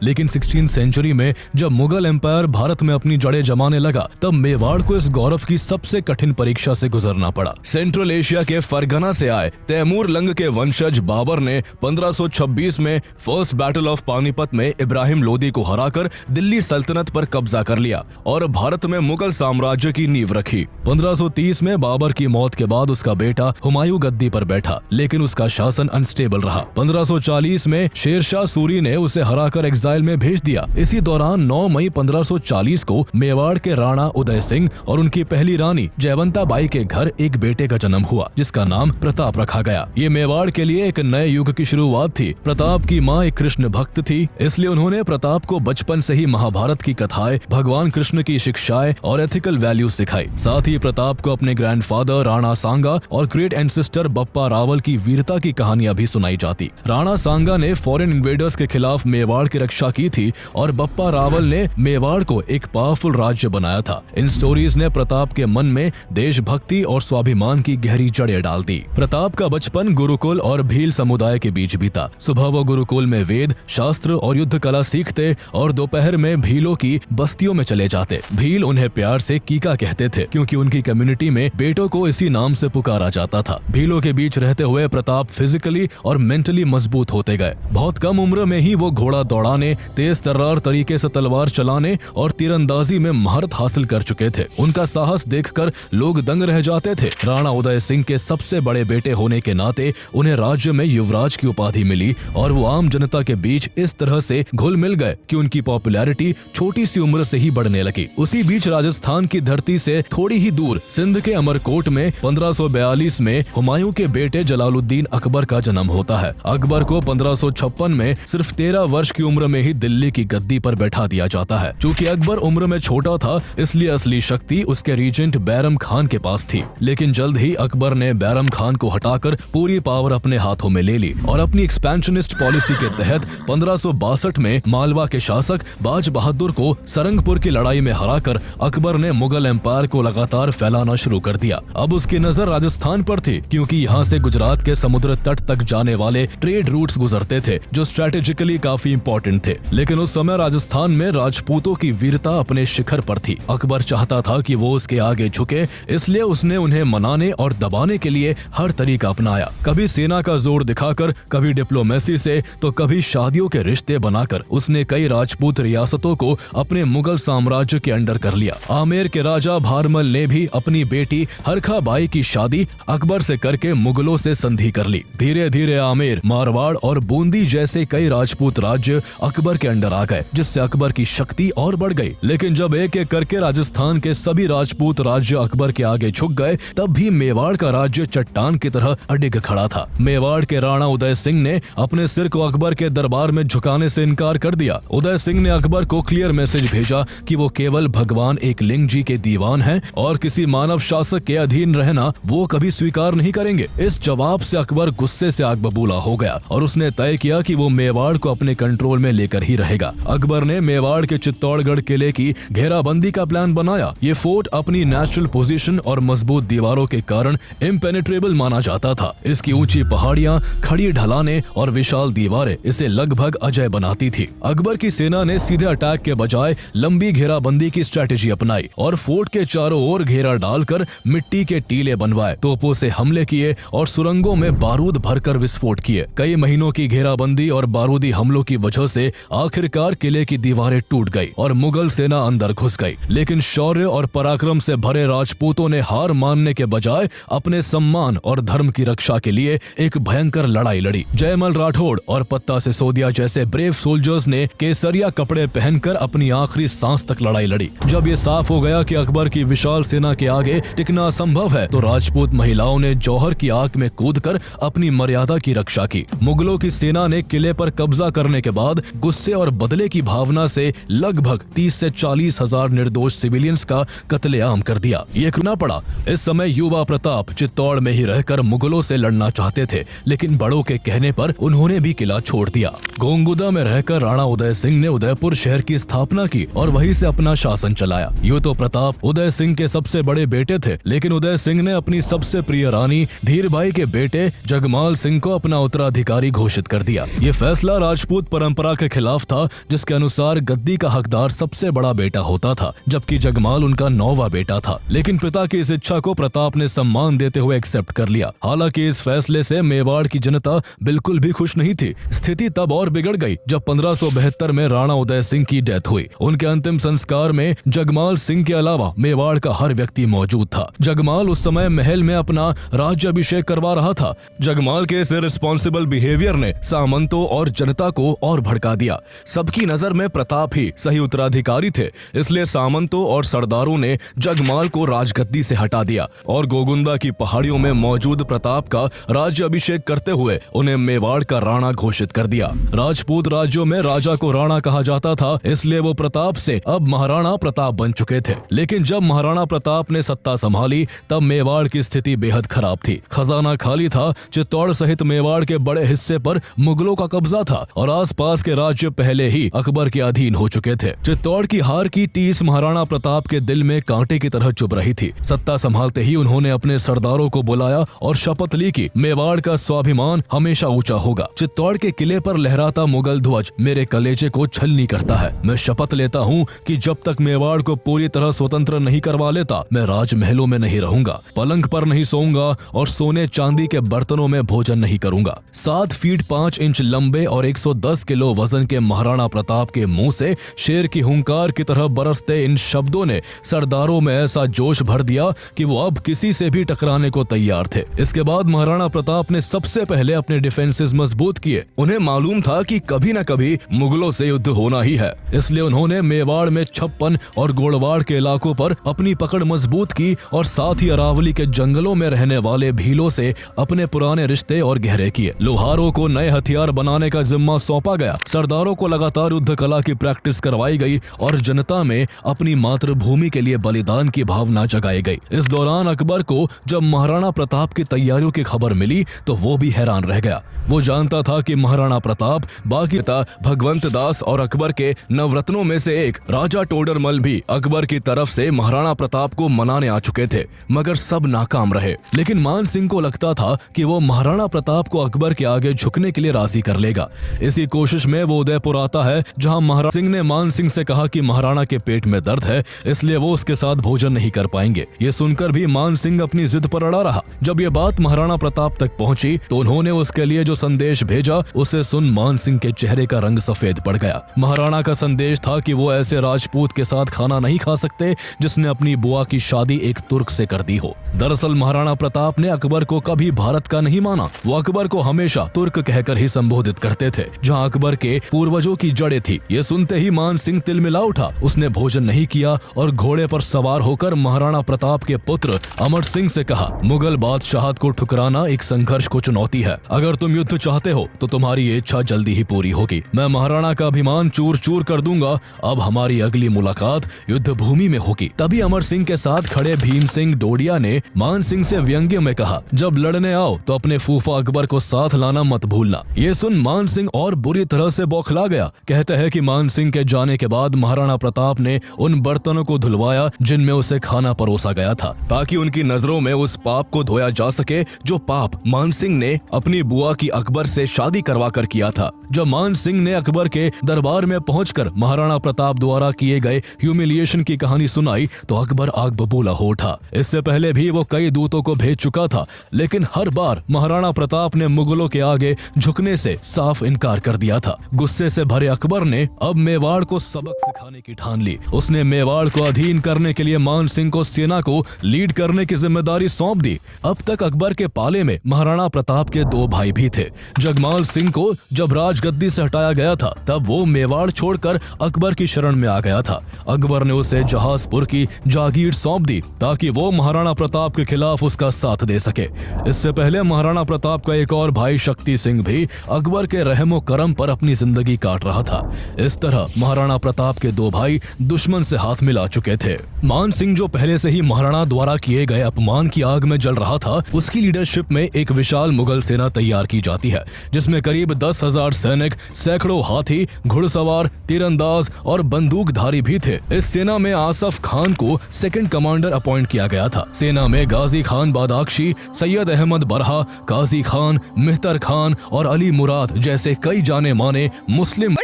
लेकिन 16वीं सेंचुरी में जब मुगल एम्पायर भारत में अपनी जड़ें जमाने लगा, तब मेवाड़ को इस गौरव की सबसे कठिन परीक्षा से गुजरना पड़ा। सेंट्रल एशिया के फरगना से आए तैमूर लंग के वंशज बाबर ने 1526 में फर्स्ट बैटल ऑफ पानीपत में इब्राहिम लोदी को हराकर दिल्ली सल्तनत पर कब्जा कर लिया और भारत में मुगल साम्राज्य की नींव रखी। 1530 में बाबर की मौत के बाद उसका बेटा हुमायूं गद्दी पर बैठा, लेकिन उसका शासन अनस्टेबल रहा। 1540 में शेरशाह सूरी ने उसे हराकर एग्जाइल में भेज दिया। इसी दौरान 9 मई 1540 को मेवाड़ के राणा उदय सिंह और उनकी पहली रानी जयवंता बाई के घर एक बेटे का जन्म हुआ, जिसका नाम प्रताप रखा गया। ये मेवाड़ के लिए एक नए युग की शुरुआत थी। प्रताप की माँ एक कृष्ण भक्त थी, इसलिए उन्होंने प्रताप को बचपन से ही महाभारत की कथाएं, भगवान कृष्ण की शिक्षाएं और एथिकल वैल्यूज सिखाई। साथ ही प्रताप को अपने ग्रैंडफादर राणा सांगा और ग्रेट एंसेस्टर बप्पा रावल की वीरता की कहानियां भी सुनाई जाती। राणा सांगा ने फॉरेन इन्वेडर्स के खिलाफ मेवाड़ की रक्षा की थी और बप्पा रावल ने मेवाड़ को एक पावरफुल राज्य बनाया था। इन स्टोरीज ने प्रताप के मन में देशभक्ति और स्वाभिमान की गहरी जड़ें डाल दी। प्रताप का बचपन गुरुकुल और भील समुदाय के बीच बीता। सुबह वो गुरुकुल में वेद, शास्त्र और युद्ध कला सीखते और दोपहर में भीलों की बस्तियों में चले जाते। भील उन्हें प्यार से कीका कहते थे, क्योंकि उनकी कम्युनिटी में बेटों को इसी नाम से पुकारा जाता था। भीलों के बीच रहते हुए प्रताप फिजिकली और मेंटली मजबूत होते गए। बहुत कम उम्र में ही वो घोड़ा दौड़ाने, तेज तर्रार तरीके से तलवार चलाने और तीरंदाजी में महारत हासिल कर चुके थे। उनका साहस देखकर लोग दंग रह जाते थे। राणा उदय सिंह के सबसे बड़े बेटे होने के नाते उन्हें राज्य में युवराज की उपाधि मिली और वो आम जनता के बीच इस तरह से घुल मिल गए कि उनकी पॉपुलैरिटी छोटी सी उम्र से ही बढ़ने लगी। उसी बीच राजस्थान की धरती से थोड़ी ही दूर सिंध के अमरकोट में 1542 में हुमायूं के बेटे जलालुद्दीन अकबर का जन्म होता है। अकबर को 1556 में सिर्फ 13 वर्ष की उम्र में ही दिल्ली की गद्दी पर बैठा दिया जाता है। चूंकि अकबर उम्र में छोटा था, इसलिए असली शक्ति उसके रीजेंट बैरम खान के पास थी। लेकिन जल्द ही अकबर ने बैरम खान को हटाकर पूरी पावर अपने हाथों में ले ली और अपनी एक्सपेंशनिस्ट पॉलिसी के तहत 1562 में मालवा के शासक बाज बहादुर को सरंगपुर की लड़ाई में हराकर अकबर ने मुगल एम्पायर को लगातार फैलाना शुरू कर दिया। अब उसकी नजर राजस्थान पर थी, क्योंकि यहाँ से गुजरात के समुद्र तट तक जाने वाले ट्रेड रूट्स गुजरते थे, जो स्ट्रेटेजिकली काफी इंपॉर्टेंट थे। लेकिन उस समय राजस्थान में राजपूतों की वीरता अपने शिखर पर थी। अकबर चाहता था कि वो उसके आगे झुके, इसलिए उसने उन्हें मनाने और दबाने के लिए हर तरीका अपनाया। कभी सेना का जोर दिखाकर, कभी डिप्लोमेसी से, तो कभी शादियों के रिश्ते बनाकर उसने कई राजपूत रियासतों को अपने मुगल साम्राज्य के अंडर कर लिया। आमेर के राजा भारमल ने भी अपनी बेटी हरखा बाई की शादी अकबर से करके मुगलों से संधि कर ली। धीरे धीरे आमेर, मारवाड़ और बूंदी जैसे कई राजपूत राज्य अकबर के अंडर आ गए, जिससे अकबर की शक्ति और बढ़ गई। लेकिन जब एक एक करके राजस्थान के सभी राजपूत राज्य अकबर के आगे झुक गए, तब भी मेवाड़ का राज्य चट्टान की तरह अडिग खड़ा था। मेवाड़ के राणा उदय सिंह ने अपने सिर को अकबर के दरबार में झुकाने से इनकार कर दिया। उदय सिंह ने अकबर को क्लियर मैसेज भेजा कि वो केवल भगवान एक लिंग जी के दीवान हैं और किसी मानव शासक के अधीन रहना वो कभी स्वीकार नहीं करेंगे। इस जवाब से अकबर गुस्से से आग बबूला हो गया और उसने तय किया कि वो मेवाड़ को अपने कंट्रोल में लेकर ही रहेगा। अकबर ने मेवाड़ के चित्तौड़गढ़ किले की घेराबंदी का प्लान बनाया। ये फोर्ट अपनी नेचुरल पोजीशन और मजबूत दीवारों के कारण इम्पेनेट्रेबल माना जाता था। इसकी ऊंची पहाड़ियां, खड़ी ढलानें और विशाल दीवारें इसे लगभग अजय बनाती थी। अकबर की सेना ने सीधे अटैक के बजाय लंबी घेराबंदी की स्ट्रेटेजी अपनाई और फोर्ट के चारों ओर घेरा डालकर मिट्टी के टीले बनवाए, तोपों से हमले किए और सुरंगों में बारूद भरकर विस्फोट किए। कई महीनों की घेराबंदी और बारूदी हमलों की वजह से आखिरकार किले की दीवारें टूट गई और मुगल सेना अंदर घुस गई। लेकिन शौर्य और पराक्रम से भरे राजपूतों ने हार मानने के बजाय अपने सम्मान और धर्म की रक्षा के लिए एक भयंकर लड़ाई लड़ी। जयमल राठौड़ और पत्ता सिसोदिया जैसे ब्रेव सोल्जर्स ने केसरिया कपड़े पहनकर अपनी आखिरी सांस तक लड़ाई लड़ी। जब ये साफ हो गया कि अकबर की विशाल सेना के आगे टिकना असंभव है, तो राजपूत महिलाओं ने जौहर की आग में कूदकर अपनी मर्यादा की रक्षा की। मुगलों की सेना ने किले पर कब्जा करने के बाद गुस्से और बदले की भावना से लगभग 30 से 40 हजार निर्दोष सिविलियंस का कत्लेआम कर दिया। ये करना पड़ा। इस समय युवा प्रताप चित्तौड़ में ही रहकर मुगलों से लड़ना चाहते थे, लेकिन बड़ों के कहने पर उन्होंने भी किला छोड़ दिया। गोंगुदा में रहकर राणा उदय सिंह ने उदयपुर शहर की स्थापना की और वहीं से अपना शासन चलाया। यूं तो प्रताप उदय सिंह के सबसे बड़े बेटे थे, लेकिन उदय सिंह ने अपनी सबसे प्रिय रानी धीरबाई के बेटे जगमाल सिंह को अपना उत्तराधिकारी घोषित कर दिया। ये फैसला राजपूत परंपरा के खिलाफ था, जिसके अनुसार गद्दी का हकदार सबसे बड़ा बेटा होता था, जबकि जगमाल उनका 9वां बेटा था। लेकिन पिता की इस इच्छा को प्रताप ने सम्मान देते हुए एक्सेप्ट कर लिया। हालांकि इस फैसले से मेवाड़ की जनता बिल्कुल भी खुश नहीं थी। स्थिति तब और बिगड़ गई जब 1572 में राणा उदय सिंह की डेथ हुई। उनके अंतिम संस्कार में जगमाल सिंह के अलावा मेवाड़ का हर व्यक्ति मौजूद था। जगमाल उस समय महल में अपना राज्याभिषेक करवा रहा था। जगमाल के इस इररिस्पॉन्सिबल बिहेवियर ने सामंतों और जनता को और भड़का दिया। सबकी नजर में प्रताप ही सही उत्तराधिकारी थे, इसलिए सामंतों और सरदारों ने जगमाल को राजगद्दी से हटा दिया और गोगुंदा की पहाड़ियों में मौजूद प्रताप का राज्याभिषेक करते हुए उन्हें मेवाड़ का राणा घोषित कर दिया। राजपूत राज्यों में राजा को राणा कहा जाता था, इसलिए वो प्रताप से अब महाराणा प्रताप बन चुके थे। लेकिन जब महाराणा प्रताप ने सत्ता संभाली तब मेवाड़ की स्थिति बेहद खराब थी। खजाना खाली था, चित्तौड़ सहित मेवाड़ के बड़े हिस्से पर मुगलों का कब्जा था और आसपास के राज्य पहले ही अकबर के अधीन हो चुके थे। चित्तौड़ की हार की टीस महाराणा प्रताप के दिल में कांटे की तरह चुभ रही थी। सत्ता संभालते ही उन्होंने अपने सरदारों को बुलाया और शपथ ली कि मेवाड़ का स्वाभिमान हमेशा ऊंचा होगा। चित्तौड़ के किले पर लहराता मुगल ध्वज मेरे कलेजे को छलनी करता है। मैं शपथ लेता हूँ कि जब तक मेवाड़ को पूरी तरह स्वतंत्र नहीं करवा लेता, मैं राजमहलों में नहीं रहूंगा, पलंग पर नहीं सोऊंगा और सोने चांदी के बर्तनों में भोजन नहीं करूंगा। 7 फीट 5 इंच लंबे और 110 किलो वजन के महाराणा प्रताप के मुंह से शेर की हुंकार की तरह बरसते इन शब्दों ने सरदारों में ऐसा जोश भर दिया कि वो अब किसी से भी टकराने को तैयार थे। इसके बाद महाराणा प्रताप ने सबसे पहले अपने डिफेंसेस मजबूत किए। उन्हें मालूम था कि कभी न कभी मुगलों से युद्ध होना ही है, इसलिए उन्होंने मेवाड़ में 56 और गोड़वाड़ के इलाकों पर अपनी पकड़ मजबूत की और साथ ही अरावली के जंगलों में रहने वाले भीलों से अपने पुराने रिश्ते और गहरे किए। लोहारों को नए हथियार बनाने का जिम्मा सौंपा गया। सरदारों को लगातार युद्ध कला की प्रैक्टिस करवाई गई और जनता में अपनी मातृभूमि के लिए बलिदान की भावना जगाई गई। इस दौरान अकबर को जब महाराणा प्रताप की तैयारियों की खबर मिली तो वो भी हैरान रह गया। वो जानता था कि महाराणा प्रताप, बाकी भगवंत दास और अकबर के नवरत्नों में से एक राजा टोडरमल भी अकबर की तरफ से महाराणा प्रताप को मनाने आ चुके थे, मगर सब नाकाम रहे। लेकिन मान सिंह को लगता था कि वो महाराणा प्रताप को अकबर के आगे झुकने के लिए राजी कर लेगा। इसी कोशिश में वो उदयपुर आता है, जहां महाराणा सिंह ने मान सिंह से कहा कि महाराणा के पेट में दर्द है, इसलिए वो उसके साथ भोजन नहीं कर पाएंगे। ये सुनकर भी मान सिंह अपनी जिद पर अड़ा रहा। जब ये बात महाराणा प्रताप तक पहुंची तो उन्होंने उसके लिए जो संदेश भेजा उसे सुन मान सिंह के चेहरे का रंग सफेद पड़ गया। महाराणा का संदेश था कि वो ऐसे राजपूत के साथ खाना नहीं खा सकते जिसने अपनी बुआ की शादी एक तुर्क से कर दी हो। दरअसल महाराणा प्रताप ने अकबर को कभी भारत का नहीं माना। वो अकबर को हमेशा तुर्क कहकर ही संबोधित करते थे, जहां अकबर के पूर्वजों की जड़ें थी। ये सुनते ही मान सिंह तिलमिला उठा। उसने भोजन नहीं किया और घोड़े पर सवार होकर महाराणा प्रताप के पुत्र अमर सिंह से कहा, मुगल बादशाहत को ठुकराना एक संघर्ष को चुनौती है। अगर तुम युद्ध चाहते हो तो तुम्हारी ये इच्छा जल्दी ही पूरी होगी। मैं महाराणा का अभिमान चूर चूर कर दूंगा। अब हमारी अगली मुलाकात युद्ध भूमि में होगी। तभी अमर सिंह के साथ खड़े भीम सिंह डोडिया ने मान सिंह से व्यंग्य में कहा, जब लड़ने आओ तो अपने फूफा अकबर को साथ लाना मत भूलना। ये सुन मान सिंह और बुरी तरह से बौखला गया। कहते हैं कि मान सिंह के जाने के बाद महाराणा प्रताप ने उन बर्तनों को धुलवाया जिनमें उसे खाना परोसा गया था, ताकि उनकी नजरों में उस पाप को धोया जा सके जो पाप मान सिंह ने अपनी बुआ की अकबर से शादी करवा कर किया था। जब मान सिंह ने अकबर के दरबार में पहुंचकर महाराणा प्रताप द्वारा किए गए ह्यूमिलिएशन की कहानी सुनाई तो अकबर आग बबूला हो उठा। इससे पहले भी वो कई दूतों को भेज चुका था, लेकिन हर बार महाराणा प्रताप ने मुगलों के आगे झुकने से साफ इनकार कर दिया था। गुस्से से भरे अकबर ने अब मेवाड़ को सबक सिखाने की ठान ली। उसने मेवाड़ को अधीन करने के लिए मान सिंह को सेना को लीड करने की जिम्मेदारी सौंप दी। अब तक अकबर के पाले में महाराणा प्रताप के 2 भाई भी थे। जगमाल सिंह को जब राजगद्दी से हटाया गया था तब वो मेवाड़ छोड़कर अकबर की शरण में आ गया था। अकबर ने उसे जहाजपुर की जागीर सौंप दी ताकि वो महाराणा प्रताप के खिलाफ उसका साथ दे सके। इससे पहले महाराणा प्रताप का एक और भाई शक्ति सिंह भी अकबर के रहमो करम पर अपनी जिंदगी काट रहा था। इस तरह महाराणा प्रताप के 2 भाई दुश्मन से हाथ मिला चुके थे। मान सिंह जो पहले से ही महाराणा द्वारा किए गए अपमान की आग में जल रहा था, उसकी लीडरशिप में एक विशाल मुगल सेना तैयार की जाती है, जिसमें करीब 10,000 सैनिक, सैकड़ों हाथी, घुड़सवार, तीरंदाज और बंदूकधारी भी थे। इस सेना में आसफ खान को सेकंड कमांडर अपॉइंट किया गया था। सेना में गाजी खान बादाख्शी, सैयद अहमद बरहा, काजी खान, मेहतर खान और अली मुराद जैसे कई जाने माने मुस्लिम